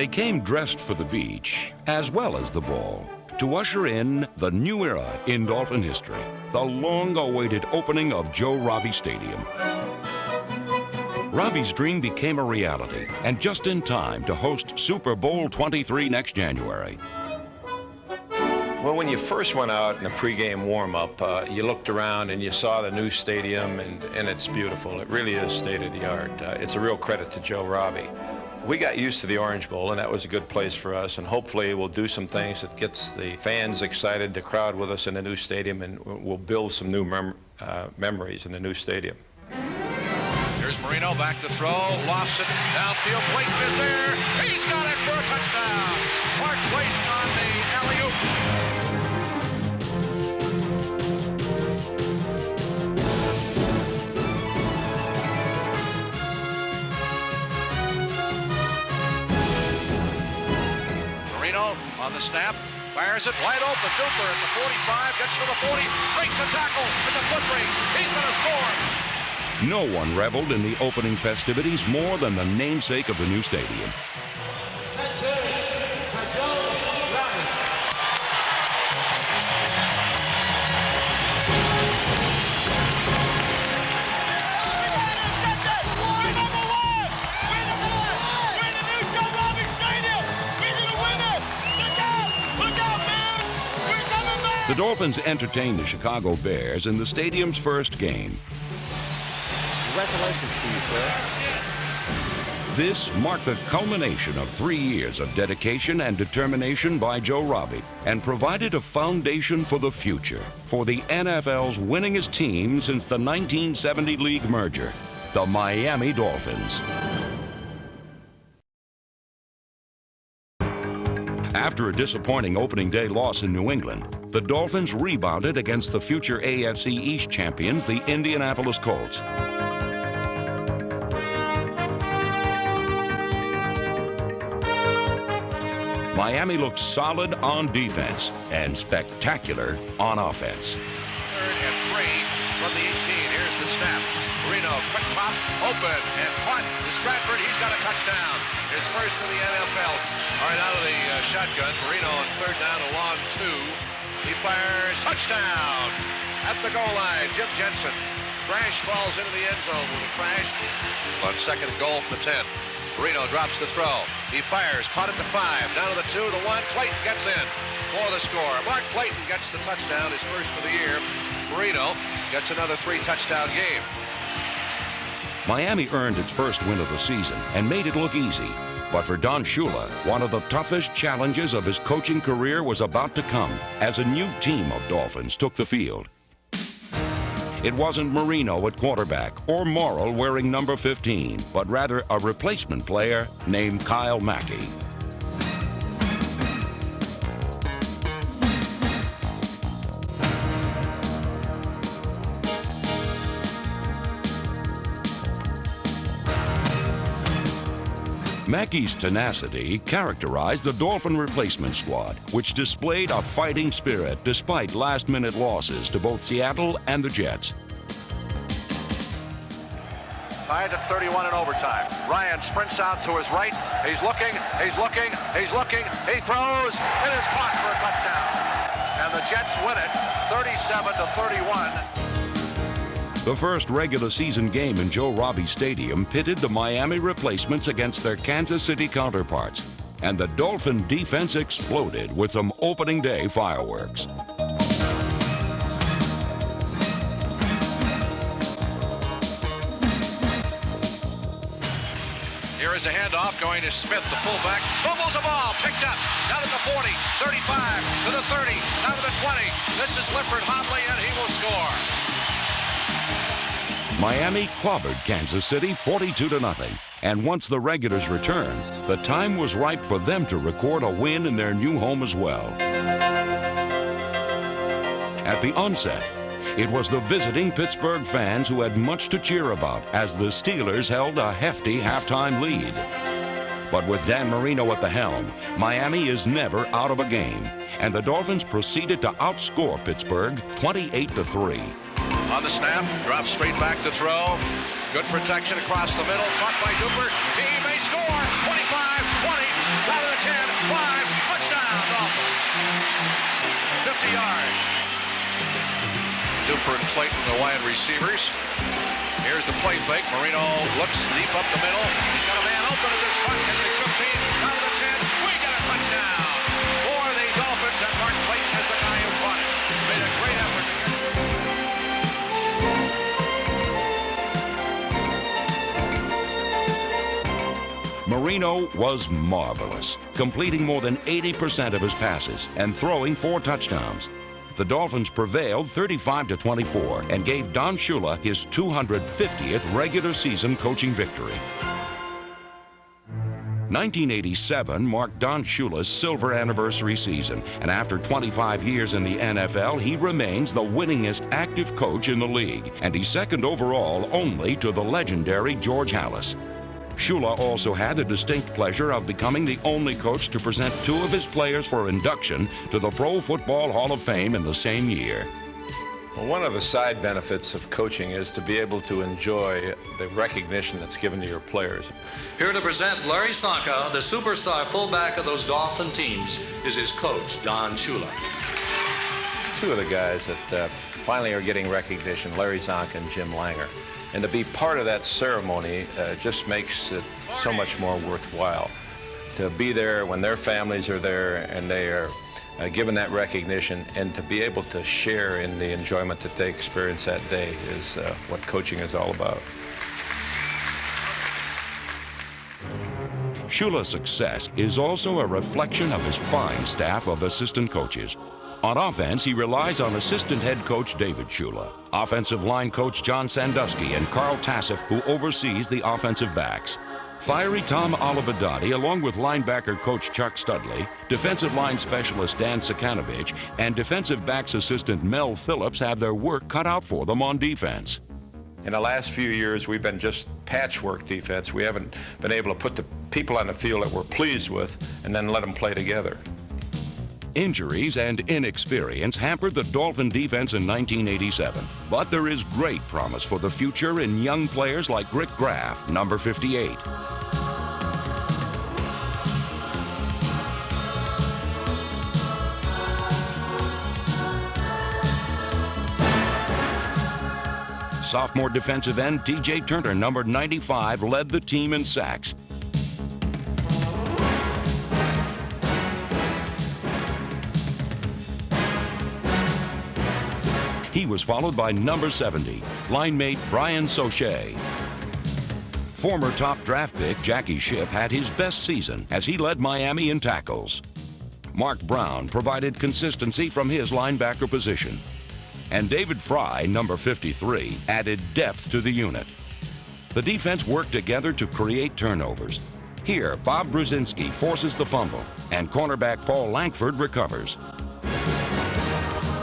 They came dressed for the beach as well as the ball to usher in the new era in Dolphin history, the long-awaited opening of Joe Robbie Stadium. Robbie's dream became a reality, and just in time to host Super Bowl 23 next January. Well, when you first went out in a pregame warm-up, you looked around and you saw the new stadium, and it's beautiful. It really is state-of-the-art. It's a real credit to Joe Robbie. We got used to the Orange Bowl, and that was a good place for us, and hopefully we'll do some things that gets the fans excited to crowd with us in the new stadium, and we'll build some new memories in the new stadium. Here's Marino back to throw, lost it downfield. Clayton is there. He's got it for a touchdown. Mark Clayton on the alley-oop. Marino on the snap, fires it wide open. Duper at the 45, gets to the 40, breaks a tackle. It's a foot race. He's going to score. No one reveled in the opening festivities more than the namesake of the new stadium. The Dolphins entertained the Chicago Bears in the stadium's first game. Congratulations to you, sir. This marked the culmination of 3 years of dedication and determination by Joe Robbie and provided a foundation for the future for the NFL's winningest team since the 1970 league merger, the Miami Dolphins. After a disappointing opening day loss in New England, the Dolphins rebounded against the future AFC East champions, the Indianapolis Colts. Miami looked solid on defense and spectacular on offense. Third and 3 from the 18. Here's the snap. Marino, quick pop, open, and punt to Stratford. He's got a touchdown. His first in the NFL. All right, out of the shotgun. Marino on third down, a long 2. He fires, touchdown! At the goal line, Jim Jensen. Crash falls into the end zone with a crash. On second goal from the 10. Marino drops the throw. He fires, caught at the 5, down to the 2, to 1. Clayton gets in for the score. Mark Clayton gets the touchdown, his first for the year. Marino gets another 3-touchdown game. Miami earned its first win of the season and made it look easy. But for Don Shula, one of the toughest challenges of his coaching career was about to come as a new team of Dolphins took the field. It wasn't Marino at quarterback or Morrill wearing number 15, but rather a replacement player named Kyle Mackey. Mackey's tenacity characterized the Dolphin replacement squad, which displayed a fighting spirit despite last-minute losses to both Seattle and the Jets. Tied at 31 in overtime. Ryan sprints out to his right. He's looking, he's looking, he's looking. He throws. It is caught for a touchdown. And the Jets win it 37-31. The first regular season game in Joe Robbie Stadium pitted the Miami replacements against their Kansas City counterparts, and the Dolphin defense exploded with some opening day fireworks. Here is a handoff going to Smith, the fullback. Fumbles the ball, picked up, down at the 40, 35, to the 30, down to the 20. This is Lifford Hobley, and he will score. Miami clobbered Kansas City 42-0, and once the regulars returned, the time was ripe for them to record a win in their new home as well. At the onset, it was the visiting Pittsburgh fans who had much to cheer about as the Steelers held a hefty halftime lead. But with Dan Marino at the helm, Miami is never out of a game, and the Dolphins proceeded to outscore Pittsburgh 28-3. On the snap, drops straight back to throw. Good protection across the middle, caught by Duper. He may score. 25, 20, Cooper and Clayton, the wide receivers. Here's the play fake. Marino looks deep up the middle. He's got a man open at this punt at the 15, down to the 10. We got a touchdown for the Dolphins, and Mark Clayton is the guy who caught it. Made a great effort. Marino was marvelous, completing more than 80% of his passes and throwing 4 touchdowns. The Dolphins prevailed 35-24 and gave Don Shula his 250th regular season coaching victory. 1987 marked Don Shula's silver anniversary season, and after 25 years in the NFL, he remains the winningest active coach in the league, and he's second overall only to the legendary George Halas. Shula also had the distinct pleasure of becoming the only coach to present 2 of his players for induction to the Pro Football Hall of Fame in the same year. Well, one of the side benefits of coaching is to be able to enjoy the recognition that's given to your players. Here to present Larry Csonka, the superstar fullback of those Dolphin teams, is his coach, Don Shula. 2 of the guys that finally are getting recognition, Larry Csonka and Jim Langer. And to be part of that ceremony just makes it so much more worthwhile. To be there when their families are there and they are given that recognition, and to be able to share in the enjoyment that they experience that day is what coaching is all about. Shula's success is also a reflection of his fine staff of assistant coaches. On offense, he relies on assistant head coach David Shula, offensive line coach John Sandusky, and Carl Tassif, who oversees the offensive backs. Fiery Tom Olivedati, along with linebacker coach Chuck Studley, defensive line specialist Dan Sakanovich, and defensive backs assistant Mel Phillips have their work cut out for them on defense. In the last few years, we've been just patchwork defense. We haven't been able to put the people on the field that we're pleased with and then let them play together. Injuries and inexperience hampered the Dolphin defense in 1987, but there is great promise for the future in young players like Rick Graff, number 58. Sophomore defensive end T.J. Turner, number 95, led the team in sacks. He was followed by number 70, line mate Brian Sochet. Former top draft pick Jackie Shipp had his best season as he led Miami in tackles. Mark Brown provided consistency from his linebacker position. And David Fry, number 53, added depth to the unit. The defense worked together to create turnovers. Here, Bob Brzezinski forces the fumble, and cornerback Paul Lankford recovers.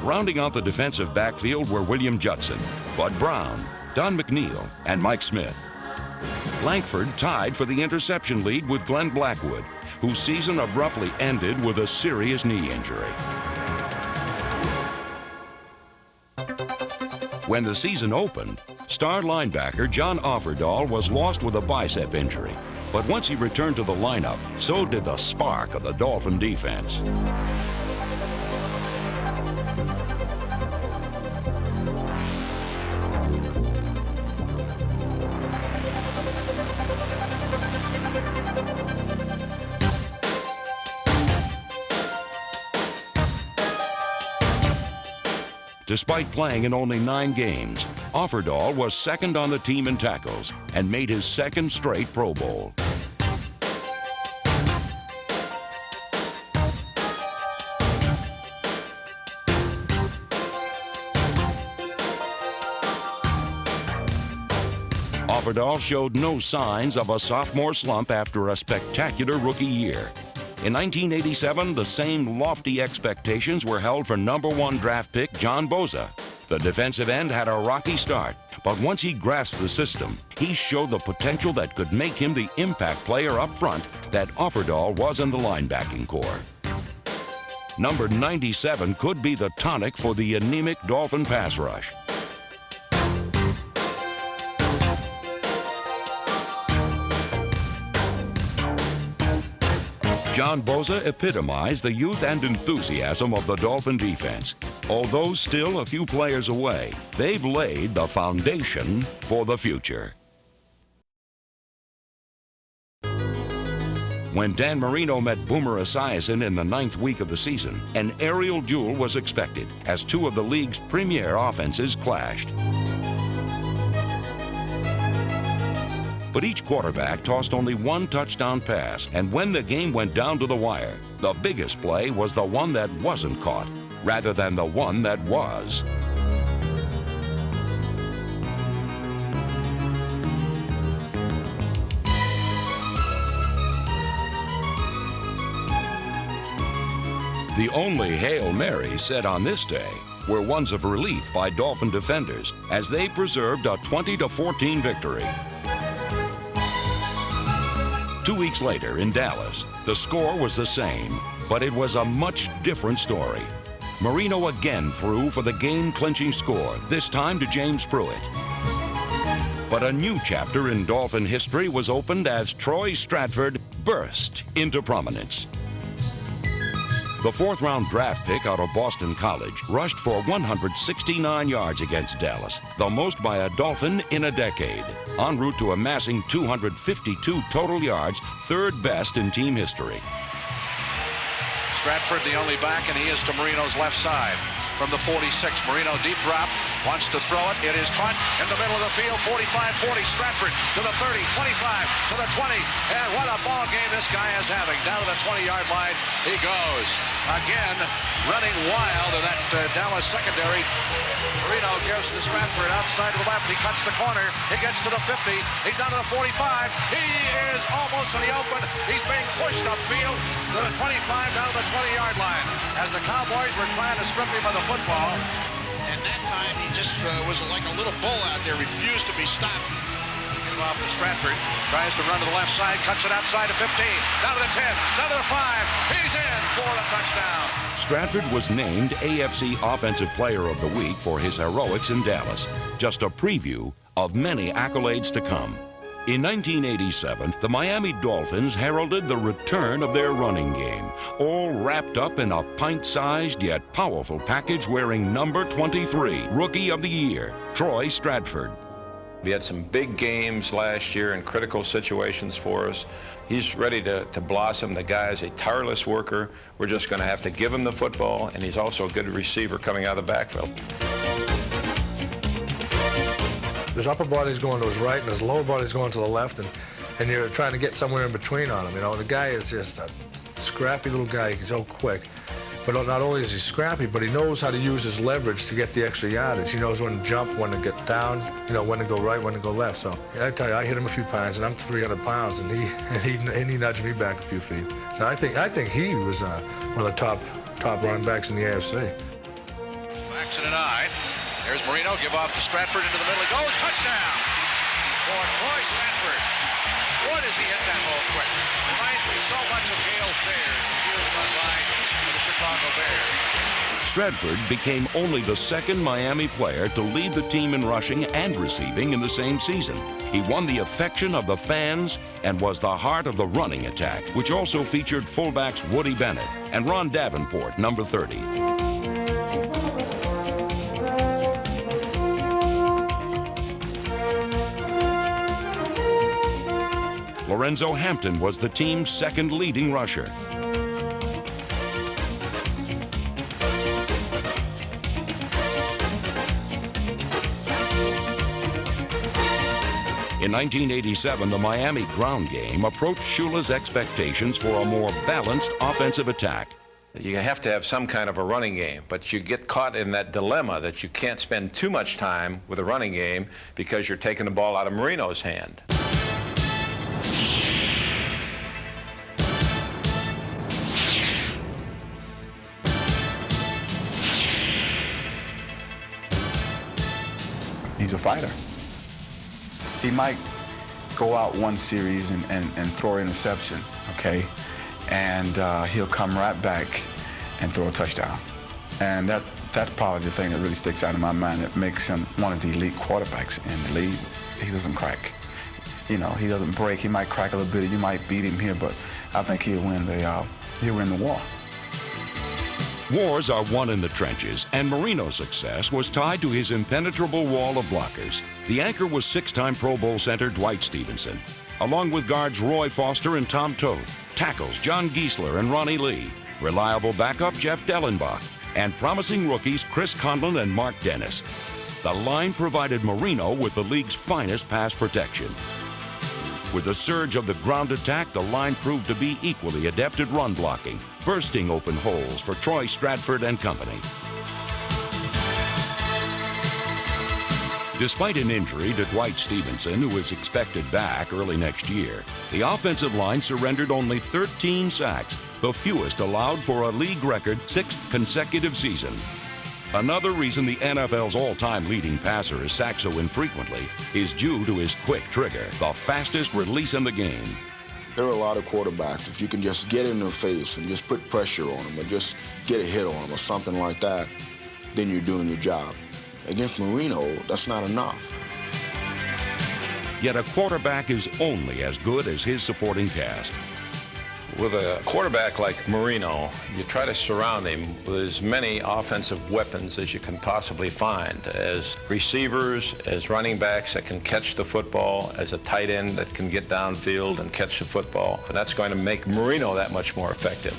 Rounding out the defensive backfield were William Judson, Bud Brown, Don McNeil, and Mike Smith. Lankford tied for the interception lead with Glenn Blackwood, whose season abruptly ended with a serious knee injury. When the season opened, star linebacker John Offerdahl was lost with a bicep injury. But once he returned to the lineup, so did the spark of the Dolphin defense. Despite playing in only 9 games, Offerdahl was second on the team in tackles and made his second straight Pro Bowl. Offerdahl showed no signs of a sophomore slump after a spectacular rookie year. In 1987, the same lofty expectations were held for number 1 draft pick John Boza. The defensive end had a rocky start, but once he grasped the system, he showed the potential that could make him the impact player up front that Offerdahl was in the linebacking core. Number 97 could be the tonic for the anemic Dolphin pass rush. John Boza epitomized the youth and enthusiasm of the Dolphin defense. Although still a few players away, they've laid the foundation for the future. When Dan Marino met Boomer Esiason in the 9th week of the season, an aerial duel was expected as two of the league's premier offenses clashed. But each quarterback tossed only one touchdown pass, and when the game went down to the wire, the biggest play was the one that wasn't caught, rather than the one that was. The only Hail Marys said on this day were ones of relief by Dolphin defenders as they preserved a 20-14 victory. 2 weeks later in Dallas, the score was the same, but it was a much different story. Marino again threw for the game-clinching score, this time to James Pruitt. But a new chapter in Dolphin history was opened as Troy Stratford burst into prominence. The 4th-round draft pick out of Boston College rushed for 169 yards against Dallas, the most by a Dolphin in a decade, en route to amassing 252 total yards, 3rd best in team history. Stratford the only back, and he is to Marino's left side. From the 46, Marino deep drop, wants to throw it. It is caught in the middle of the field, 45-40. Stratford to the 30, 25, to the 20. And what a ball game this guy is having. Down to the 20-yard line he goes. Again, running wild in that Dallas secondary. Marino gives to Stratford outside to the left. He cuts the corner. He gets to the 50. He's down to the 45. He is almost in the open. He's being pushed upfield to the 25, down to the 20-yard line. As the Cowboys were trying to strip him of the football. And that time he just was like a little bull out there, refused to be stopped. Give off to Stratford, tries to run to the left side, cuts it outside to 15, down to the 10, down to the 5. He's in for the touchdown. Stratford was named AFC Offensive Player of the Week for his heroics in Dallas. Just a preview of many accolades to come. In 1987, the Miami Dolphins heralded the return of their running game, all wrapped up in a pint-sized yet powerful package wearing number 23, Rookie of the Year, Troy Stratford. We had some big games last year in critical situations for us. He's ready to blossom. The guy is a tireless worker. We're just going to have to give him the football, and he's also a good receiver coming out of the backfield. His upper body's going to his right and his lower body's going to the left, and you're trying to get somewhere in between on him. You know, the guy is just a scrappy little guy. He's so quick. But not only is he scrappy, but he knows how to use his leverage to get the extra yardage. He knows when to jump, when to get down, you know, when to go right, when to go left. So I tell you, I hit him a few times, and I'm 300 pounds, and he nudged me back a few feet. So I think he was one of the top running backs in the AFC. Backs in an eye. There's Marino, give off to Stratford into the middle. He goes, touchdown for Troy Stratford. What does he hit that hole quick? Reminds me so much of Gale Sayers in years gone by for the Chicago Bears. Stratford became only the 2nd Miami player to lead the team in rushing and receiving in the same season. He won the affection of the fans and was the heart of the running attack, which also featured fullbacks Woody Bennett and Ron Davenport, number 30. Lorenzo Hampton was the team's 2nd leading rusher. In 1987, the Miami ground game approached Shula's expectations for a more balanced offensive attack. You have to have some kind of a running game, but you get caught in that dilemma that you can't spend too much time with a running game because you're taking the ball out of Marino's hand. He's a fighter. He might go out one series and throw an interception, okay? And he'll come right back and throw a touchdown. And that's probably the thing that really sticks out in my mind that makes him one of the elite quarterbacks in the league. He doesn't crack. You know, he doesn't break. He might crack a little bit. You might beat him here, but I think he'll win the war. Wars are won in the trenches, and Marino's success was tied to his impenetrable wall of blockers. The anchor was six-time Pro Bowl center Dwight Stevenson, along with guards Roy Foster and Tom Toth, tackles John Giesler and Ronnie Lee, reliable backup Jeff Dellenbach, and promising rookies Chris Conlon and Mark Dennis. The line provided Marino with the league's finest pass protection. With the surge of the ground attack, the line proved to be equally adept at run blocking, bursting open holes for Troy Stratford and company. Despite an injury to Dwight Stevenson, who is expected back early next year, the offensive line surrendered only 13 sacks, the fewest allowed for a league record 6th consecutive season. Another reason the NFL's all-time leading passer is sacked so infrequently is due to his quick trigger, the fastest release in the game. There are a lot of quarterbacks, if you can just get in their face and just put pressure on them or just get a hit on them or something like that, then you're doing your job. Against Marino, that's not enough. Yet a quarterback is only as good as his supporting cast. With a quarterback like Marino, you try to surround him with as many offensive weapons as you can possibly find, as receivers, as running backs that can catch the football, as a tight end that can get downfield and catch the football. And that's going to make Marino that much more effective.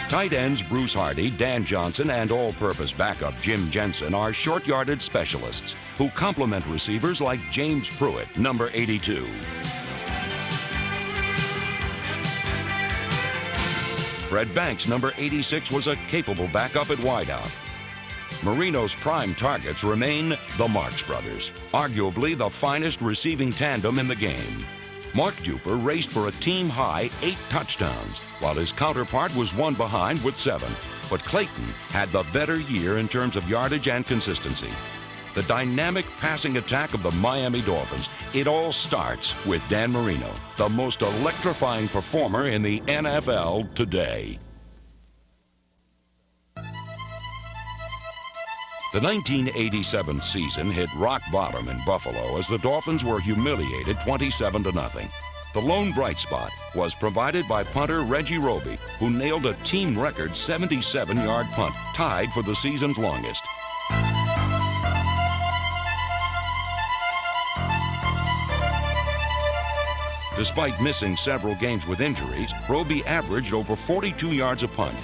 Tight ends Bruce Hardy, Dan Johnson, and all-purpose backup Jim Jensen are short-yardage specialists who complement receivers like James Pruitt, number 82. Fred Banks, number 86, was a capable backup at wideout. Marino's prime targets remain the Marks brothers, arguably the finest receiving tandem in the game. Mark Duper raced for a team-high 8 touchdowns, while his counterpart was one behind with 7. But Clayton had the better year in terms of yardage and consistency. The dynamic passing attack of the Miami Dolphins, it all starts with Dan Marino, the most electrifying performer in the NFL today. The 1987 season hit rock bottom in Buffalo as the Dolphins were humiliated 27-0. The lone bright spot was provided by punter Reggie Robbie, who nailed a team record 77-yard punt, tied for the season's longest. Despite missing several games with injuries, Robbie averaged over 42 yards a punt.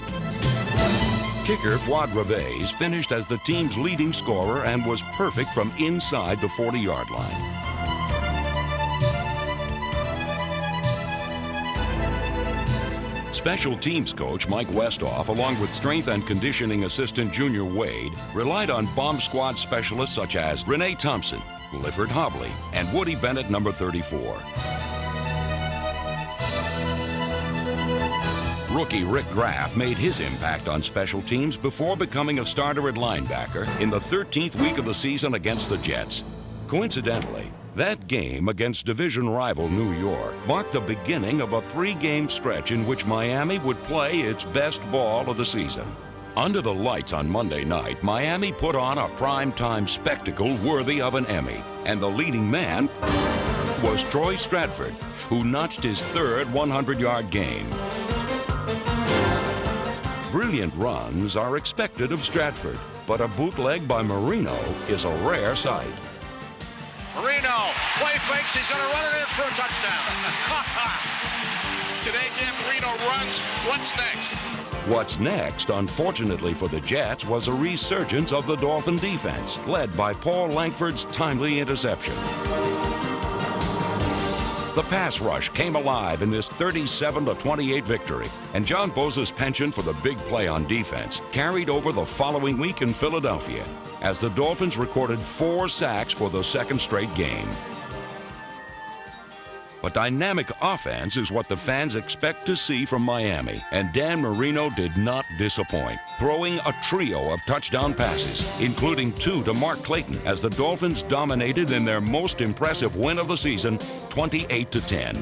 Kicker Fuad Reves finished as the team's leading scorer and was perfect from inside the 40-yard line. Special teams coach Mike Westhoff, along with strength and conditioning assistant Junior Wade, relied on bomb squad specialists such as Renee Thompson, Clifford Hobley, and Woody Bennett, number 34. Rookie Rick Graff made his impact on special teams before becoming a starter at linebacker in the 13th week of the season against the Jets. Coincidentally, that game against division rival New York marked the beginning of a 3-game stretch in which Miami would play its best ball of the season. Under the lights on Monday night, Miami put on a primetime spectacle worthy of an Emmy, and the leading man was Troy Stratford, who notched his 3rd 100-yard game. Brilliant runs are expected of Stratford, but a bootleg by Marino is a rare sight. Marino, play fakes, he's going to run it in for a touchdown. Today, Dan Marino runs. What's next? What's next, unfortunately for the Jets, was a resurgence of the Dolphin defense, led by Paul Langford's timely interception. The pass rush came alive in this 37-28 victory, and John Bosa's penchant for the big play on defense carried over the following week in Philadelphia, as the Dolphins recorded 4 sacks for the 2nd straight game. But dynamic offense is what the fans expect to see from Miami, and Dan Marino did not disappoint, throwing a trio of touchdown passes, including 2 to Mark Clayton, as the Dolphins dominated in their most impressive win of the season, 28-10.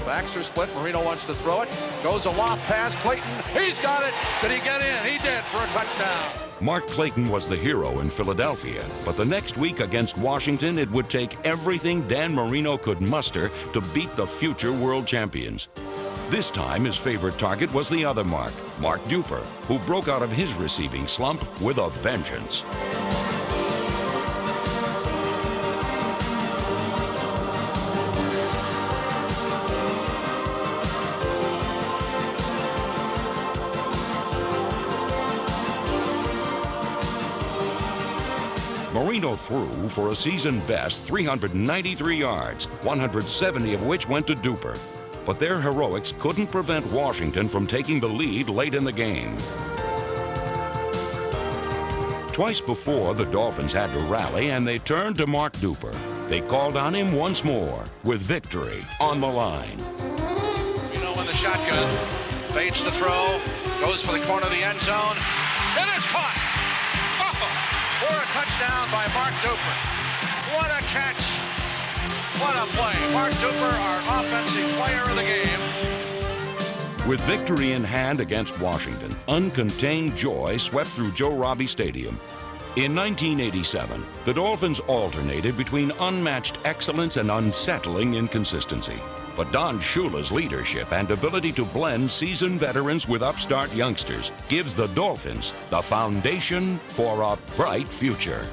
Backs are split. Marino wants to throw it. Goes a loft pass. Clayton, he's got it. Did he get in? He did for a touchdown. Mark Clayton was the hero in Philadelphia, but the next week against Washington, it would take everything Dan Marino could muster to beat the future world champions. This time, his favorite target was the other Mark Duper, who broke out of his receiving slump with a vengeance. Marino threw for a season-best 393 yards, 170 of which went to Duper. But their heroics couldn't prevent Washington from taking the lead late in the game. Twice before, the Dolphins had to rally, and they turned to Mark Duper. They called on him once more, with victory on the line. Marino in the shotgun, fades the throw, goes for the corner of the end zone. It is caught! For a touchdown by Mark Duper. What a catch. What a play. Mark Duper, our offensive player of the game. With victory in hand against Washington, uncontained joy swept through Joe Robbie Stadium. In 1987, the Dolphins alternated between unmatched excellence and unsettling inconsistency. But Don Shula's leadership and ability to blend seasoned veterans with upstart youngsters gives the Dolphins the foundation for a bright future.